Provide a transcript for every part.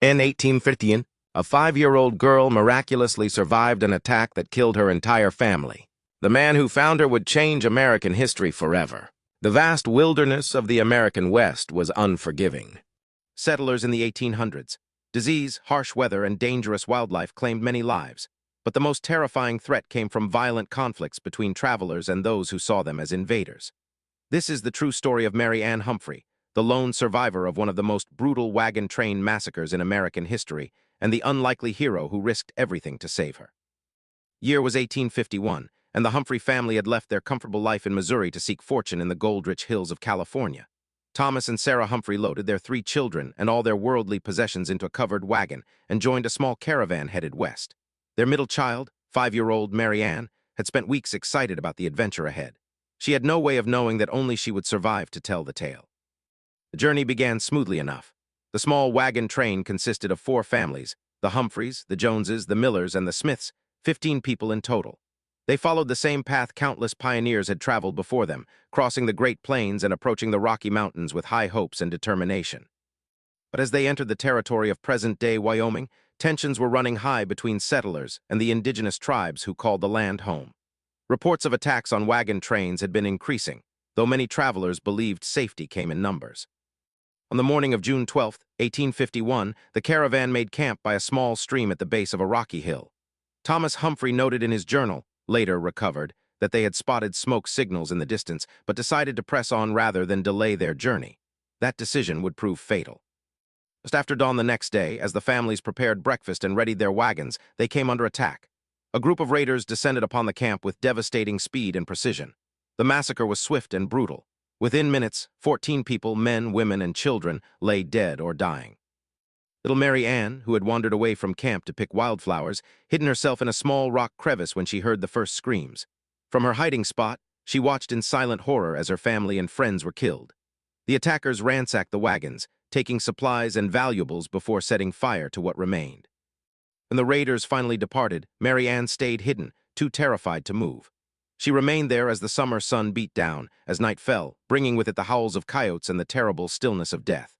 In 1850, a 5-year-old girl miraculously survived an attack that killed her entire family. The man who found her would change American history forever. The vast wilderness of the American West was unforgiving. Settlers in the 1800s. Disease, harsh weather, and dangerous wildlife claimed many lives, but the most terrifying threat came from violent conflicts between travelers and those who saw them as invaders. This is the true story of Mary Ann Humphrey, the lone survivor of one of the most brutal wagon train massacres in American history, and the unlikely hero who risked everything to save her. Year was 1851, and the Humphrey family had left their comfortable life in Missouri to seek fortune in the gold-rich hills of California. Thomas and Sarah Humphrey loaded their 3 children and all their worldly possessions into a covered wagon and joined a small caravan headed west. Their middle child, 5-year-old Mary Ann, had spent weeks excited about the adventure ahead. She had no way of knowing that only she would survive to tell the tale. The journey began smoothly enough. The small wagon train consisted of 4 families: the Humphreys, the Joneses, the Millers, and the Smiths, 15 people in total. They followed the same path countless pioneers had traveled before them, crossing the Great Plains and approaching the Rocky Mountains with high hopes and determination. But as they entered the territory of present-day Wyoming, tensions were running high between settlers and the indigenous tribes who called the land home. Reports of attacks on wagon trains had been increasing, though many travelers believed safety came in numbers. On the morning of June 12, 1851, the caravan made camp by a small stream at the base of a rocky hill. Thomas Humphrey noted in his journal, later recovered, that they had spotted smoke signals in the distance, but decided to press on rather than delay their journey. That decision would prove fatal. Just after dawn the next day, as the families prepared breakfast and readied their wagons, they came under attack. A group of raiders descended upon the camp with devastating speed and precision. The massacre was swift and brutal. Within minutes, 14 people, men, women, and children, lay dead or dying. Little Mary Ann, who had wandered away from camp to pick wildflowers, hidden herself in a small rock crevice when she heard the first screams. From her hiding spot, she watched in silent horror as her family and friends were killed. The attackers ransacked the wagons, taking supplies and valuables before setting fire to what remained. When the raiders finally departed, Mary Ann stayed hidden, too terrified to move. She remained there as the summer sun beat down, as night fell, bringing with it the howls of coyotes and the terrible stillness of death.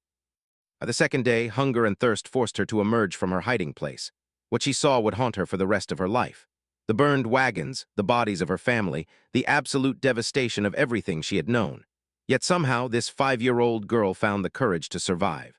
By the second day, hunger and thirst forced her to emerge from her hiding place. What she saw would haunt her for the rest of her life. The burned wagons, the bodies of her family, the absolute devastation of everything she had known. Yet somehow, this 5-year-old girl found the courage to survive.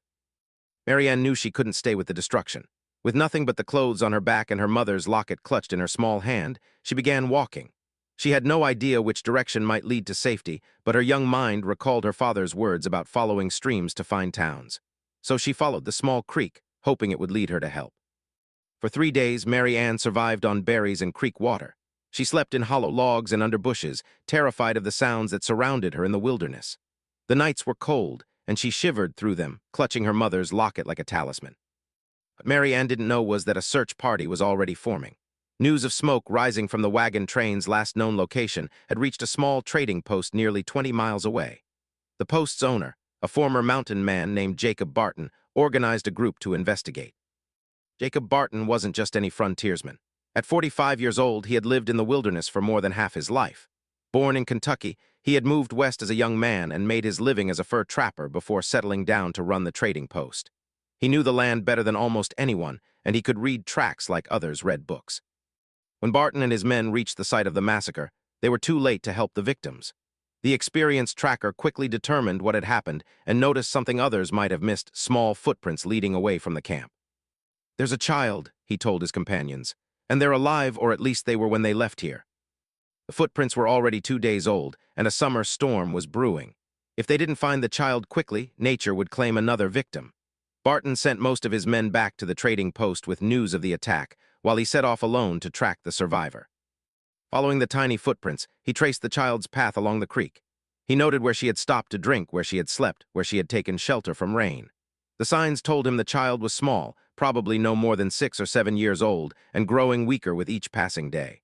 Mary Ann knew she couldn't stay with the destruction. With nothing but the clothes on her back and her mother's locket clutched in her small hand, she began walking. She had no idea which direction might lead to safety, but her young mind recalled her father's words about following streams to find towns. So she followed the small creek, hoping it would lead her to help. For 3 days, Mary Ann survived on berries and creek water. She slept in hollow logs and under bushes, terrified of the sounds that surrounded her in the wilderness. The nights were cold, and she shivered through them, clutching her mother's locket like a talisman. What Mary Ann didn't know was that a search party was already forming. News of smoke rising from the wagon train's last known location had reached a small trading post nearly 20 miles away. The post's owner, a former mountain man named Jacob Barton, organized a group to investigate. Jacob Barton wasn't just any frontiersman. At 45 years old, he had lived in the wilderness for more than half his life. Born in Kentucky, he had moved west as a young man and made his living as a fur trapper before settling down to run the trading post. He knew the land better than almost anyone, and he could read tracks like others read books. When Barton and his men reached the site of the massacre, they were too late to help the victims. The experienced tracker quickly determined what had happened and noticed something others might have missed: small footprints leading away from the camp. "There's a child," he told his companions, "and they're alive, or at least they were when they left here." The footprints were already 2 days old, and a summer storm was brewing. If they didn't find the child quickly, nature would claim another victim. Barton sent most of his men back to the trading post with news of the attack, while he set off alone to track the survivor. Following the tiny footprints, he traced the child's path along the creek. He noted where she had stopped to drink, where she had slept, where she had taken shelter from rain. The signs told him the child was small, probably no more than 6 or 7 years old, and growing weaker with each passing day.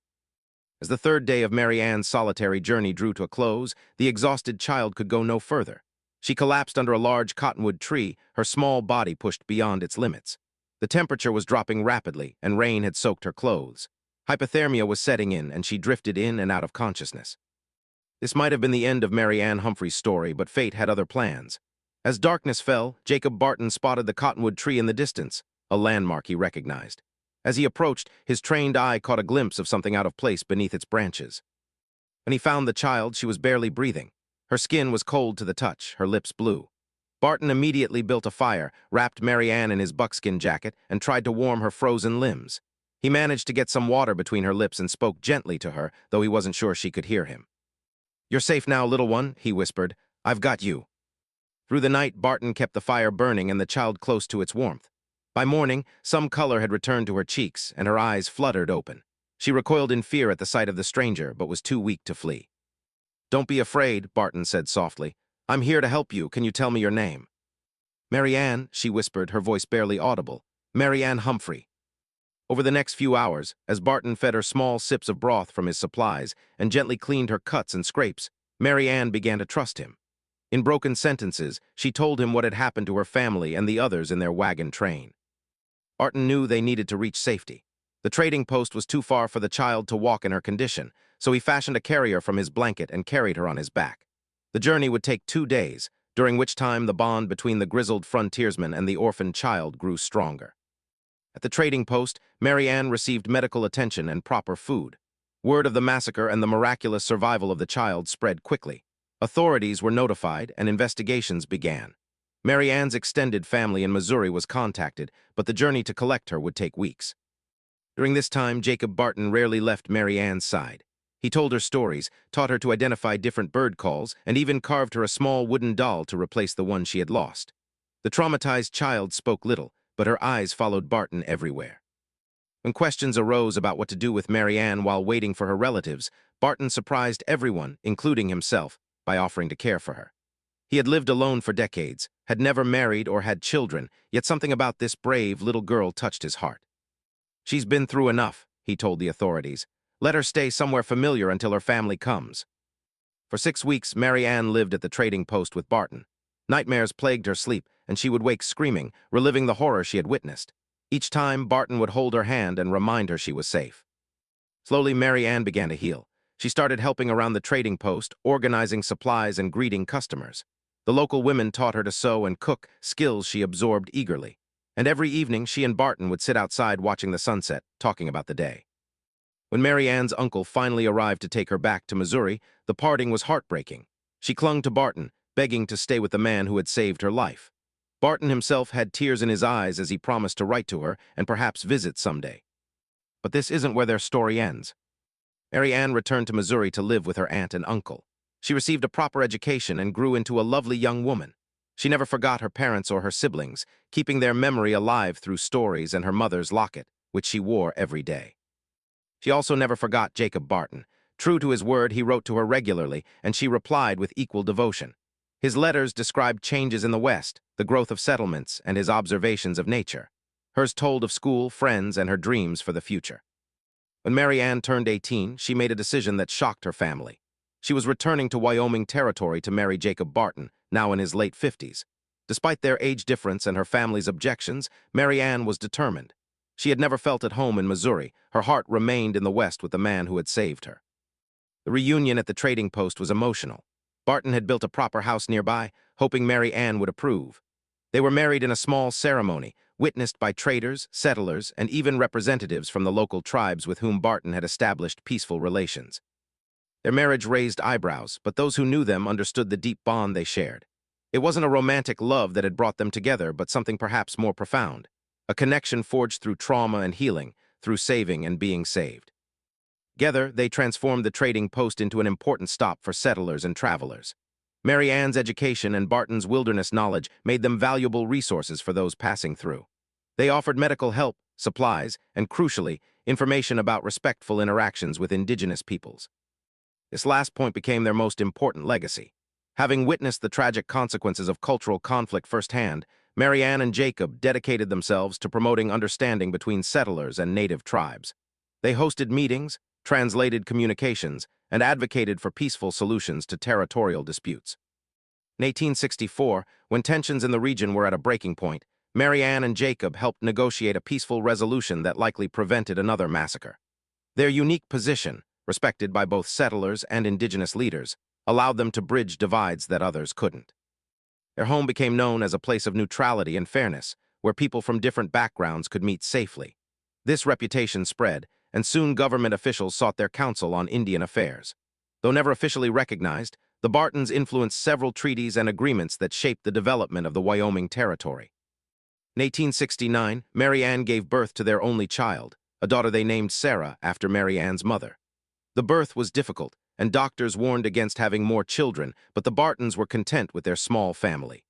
As the 3rd day of Mary Ann's solitary journey drew to a close, the exhausted child could go no further. She collapsed under a large cottonwood tree, her small body pushed beyond its limits. The temperature was dropping rapidly, and rain had soaked her clothes. Hypothermia was setting in, and she drifted in and out of consciousness. This might have been the end of Mary Ann Humphrey's story, but fate had other plans. As darkness fell, Jacob Barton spotted the cottonwood tree in the distance, a landmark he recognized. As he approached, his trained eye caught a glimpse of something out of place beneath its branches. When he found the child, she was barely breathing. Her skin was cold to the touch, her lips blue. Barton immediately built a fire, wrapped Mary Ann in his buckskin jacket, and tried to warm her frozen limbs. He managed to get some water between her lips and spoke gently to her, though he wasn't sure she could hear him. "You're safe now, little one," he whispered. "I've got you." Through the night, Barton kept the fire burning and the child close to its warmth. By morning, some color had returned to her cheeks, and her eyes fluttered open. She recoiled in fear at the sight of the stranger, but was too weak to flee. "Don't be afraid," Barton said softly. "I'm here to help you. Can you tell me your name?" "Mary Ann," she whispered, her voice barely audible. "Mary Ann Humphrey." Over the next few hours, as Barton fed her small sips of broth from his supplies and gently cleaned her cuts and scrapes, Mary Ann began to trust him. In broken sentences, she told him what had happened to her family and the others in their wagon train. Barton knew they needed to reach safety. The trading post was too far for the child to walk in her condition, so he fashioned a carrier from his blanket and carried her on his back. The journey would take 2 days, during which time the bond between the grizzled frontiersman and the orphaned child grew stronger. At the trading post, Mary Ann received medical attention and proper food. Word of the massacre and the miraculous survival of the child spread quickly. Authorities were notified and investigations began. Mary Ann's extended family in Missouri was contacted, but the journey to collect her would take weeks. During this time, Jacob Barton rarely left Mary Ann's side. He told her stories, taught her to identify different bird calls, and even carved her a small wooden doll to replace the one she had lost. The traumatized child spoke little, but her eyes followed Barton everywhere. When questions arose about what to do with Mary Ann while waiting for her relatives, Barton surprised everyone, including himself, by offering to care for her. He had lived alone for decades, had never married or had children, yet something about this brave little girl touched his heart. "She's been through enough," he told the authorities. "Let her stay somewhere familiar until her family comes." For 6 weeks, Mary Ann lived at the trading post with Barton. Nightmares plagued her sleep, and she would wake screaming, reliving the horror she had witnessed. Each time, Barton would hold her hand and remind her she was safe. Slowly, Mary Ann began to heal. She started helping around the trading post, organizing supplies and greeting customers. The local women taught her to sew and cook, skills she absorbed eagerly. And every evening, she and Barton would sit outside watching the sunset, talking about the day. When Mary Ann's uncle finally arrived to take her back to Missouri, the parting was heartbreaking. She clung to Barton, begging to stay with the man who had saved her life. Barton himself had tears in his eyes as he promised to write to her and perhaps visit someday. But this isn't where their story ends. Mary Ann returned to Missouri to live with her aunt and uncle. She received a proper education and grew into a lovely young woman. She never forgot her parents or her siblings, keeping their memory alive through stories and her mother's locket, which she wore every day. She also never forgot Jacob Barton. True to his word, he wrote to her regularly, and she replied with equal devotion. His letters described changes in the West, the growth of settlements, and his observations of nature. Hers told of school, friends, and her dreams for the future. When Mary Ann turned 18, she made a decision that shocked her family. She was returning to Wyoming territory to marry Jacob Barton, now in his late 50s. Despite their age difference and her family's objections, Mary Ann was determined. She had never felt at home in Missouri. Her heart remained in the West with the man who had saved her. The reunion at the trading post was emotional. Barton had built a proper house nearby, hoping Mary Ann would approve. They were married in a small ceremony, witnessed by traders, settlers, and even representatives from the local tribes with whom Barton had established peaceful relations. Their marriage raised eyebrows, but those who knew them understood the deep bond they shared. It wasn't a romantic love that had brought them together, but something perhaps more profound. A connection forged through trauma and healing, through saving and being saved. Together, they transformed the trading post into an important stop for settlers and travelers. Mary Ann's education and Barton's wilderness knowledge made them valuable resources for those passing through. They offered medical help, supplies, and crucially, information about respectful interactions with indigenous peoples. This last point became their most important legacy. Having witnessed the tragic consequences of cultural conflict firsthand, Mary Ann and Jacob dedicated themselves to promoting understanding between settlers and native tribes. They hosted meetings, translated communications, and advocated for peaceful solutions to territorial disputes. In 1864, when tensions in the region were at a breaking point, Mary Ann and Jacob helped negotiate a peaceful resolution that likely prevented another massacre. Their unique position, respected by both settlers and indigenous leaders, allowed them to bridge divides that others couldn't. Their home became known as a place of neutrality and fairness, where people from different backgrounds could meet safely. This reputation spread, and soon government officials sought their counsel on Indian affairs. Though never officially recognized, the Bartons influenced several treaties and agreements that shaped the development of the Wyoming Territory. In 1869, Mary Ann gave birth to their only child, a daughter they named Sarah after Mary Ann's mother. The birth was difficult, and doctors warned against having more children, but the Bartons were content with their small family.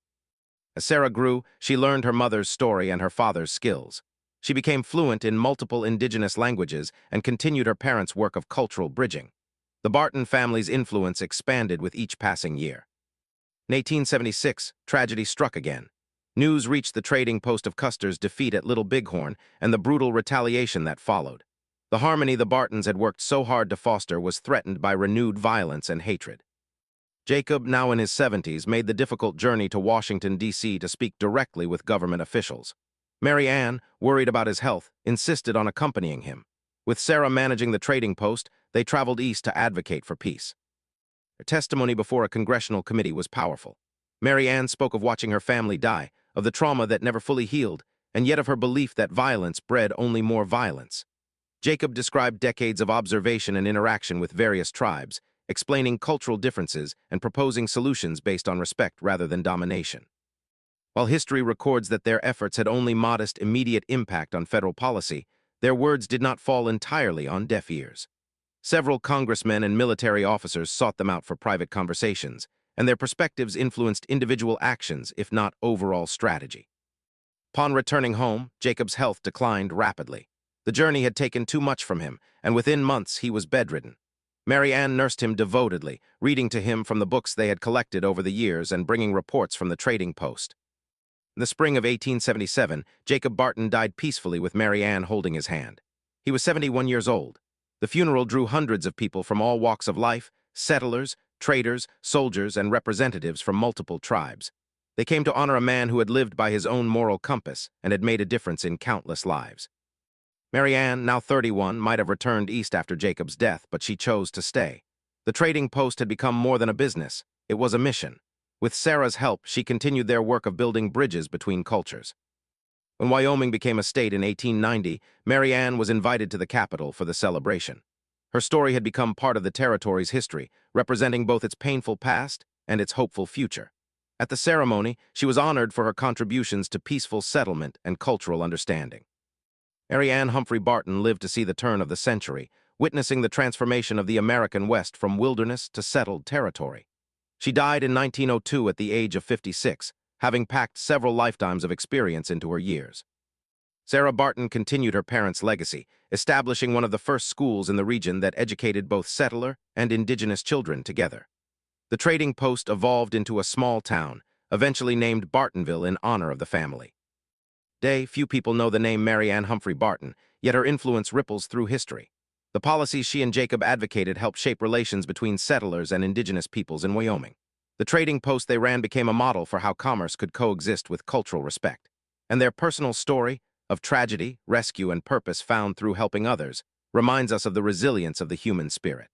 As Sarah grew, she learned her mother's story and her father's skills. She became fluent in multiple indigenous languages and continued her parents' work of cultural bridging. The Barton family's influence expanded with each passing year. In 1876, tragedy struck again. News reached the trading post of Custer's defeat at Little Bighorn and the brutal retaliation that followed. The harmony the Bartons had worked so hard to foster was threatened by renewed violence and hatred. Jacob, now in his 70s, made the difficult journey to Washington, D.C. to speak directly with government officials. Mary Ann, worried about his health, insisted on accompanying him. With Sarah managing the trading post, they traveled east to advocate for peace. Her testimony before a congressional committee was powerful. Mary Ann spoke of watching her family die, of the trauma that never fully healed, and yet of her belief that violence bred only more violence. Jacob described decades of observation and interaction with various tribes, explaining cultural differences and proposing solutions based on respect rather than domination. While history records that their efforts had only modest, immediate impact on federal policy, their words did not fall entirely on deaf ears. Several congressmen and military officers sought them out for private conversations, and their perspectives influenced individual actions, if not overall strategy. Upon returning home, Jacob's health declined rapidly. The journey had taken too much from him, and within months he was bedridden. Mary Ann nursed him devotedly, reading to him from the books they had collected over the years and bringing reports from the trading post. In the spring of 1877, Jacob Barton died peacefully with Mary Ann holding his hand. He was 71 years old. The funeral drew hundreds of people from all walks of life, settlers, traders, soldiers, and representatives from multiple tribes. They came to honor a man who had lived by his own moral compass and had made a difference in countless lives. Mary Ann, now 31, might have returned east after Jacob's death, but she chose to stay. The trading post had become more than a business. It was a mission. With Sarah's help, she continued their work of building bridges between cultures. When Wyoming became a state in 1890, Mary Ann was invited to the capital for the celebration. Her story had become part of the territory's history, representing both its painful past and its hopeful future. At the ceremony, she was honored for her contributions to peaceful settlement and cultural understanding. Mary Ann Humphrey Barton lived to see the turn of the century, witnessing the transformation of the American West from wilderness to settled territory. She died in 1902 at the age of 56, having packed several lifetimes of experience into her years. Sarah Barton continued her parents' legacy, establishing one of the first schools in the region that educated both settler and indigenous children together. The trading post evolved into a small town, eventually named Bartonville in honor of the family. Today, few people know the name Mary Ann Humphrey Barton, yet her influence ripples through history. The policies she and Jacob advocated helped shape relations between settlers and indigenous peoples in Wyoming. The trading post they ran became a model for how commerce could coexist with cultural respect. And their personal story, of tragedy, rescue, and purpose found through helping others, reminds us of the resilience of the human spirit.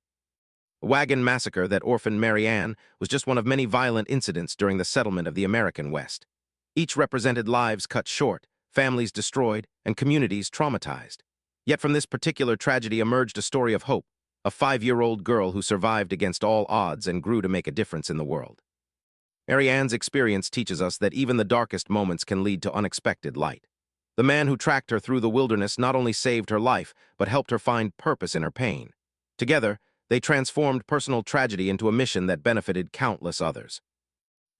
The Wagon Massacre that orphaned Mary Ann was just one of many violent incidents during the settlement of the American West. Each represented lives cut short, families destroyed, and communities traumatized. Yet from this particular tragedy emerged a story of hope, a 5-year-old girl who survived against all odds and grew to make a difference in the world. Mary Ann's experience teaches us that even the darkest moments can lead to unexpected light. The man who tracked her through the wilderness not only saved her life, but helped her find purpose in her pain. Together, they transformed personal tragedy into a mission that benefited countless others.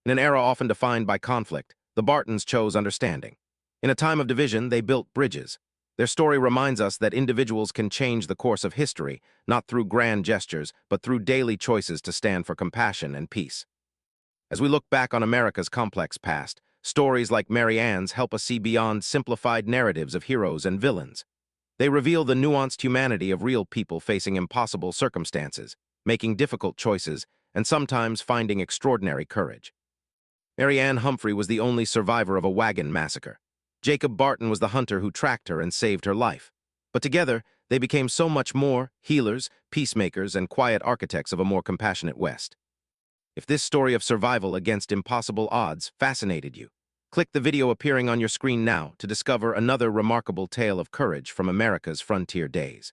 In an era often defined by conflict, the Bartons chose understanding. In a time of division, they built bridges. Their story reminds us that individuals can change the course of history, not through grand gestures, but through daily choices to stand for compassion and peace. As we look back on America's complex past, stories like Mary Ann's help us see beyond simplified narratives of heroes and villains. They reveal the nuanced humanity of real people facing impossible circumstances, making difficult choices, and sometimes finding extraordinary courage. Mary Ann Humphrey was the only survivor of a wagon massacre. Jacob Barton was the hunter who tracked her and saved her life. But together, they became so much more: healers, peacemakers, and quiet architects of a more compassionate West. If this story of survival against impossible odds fascinated you, click the video appearing on your screen now to discover another remarkable tale of courage from America's frontier days.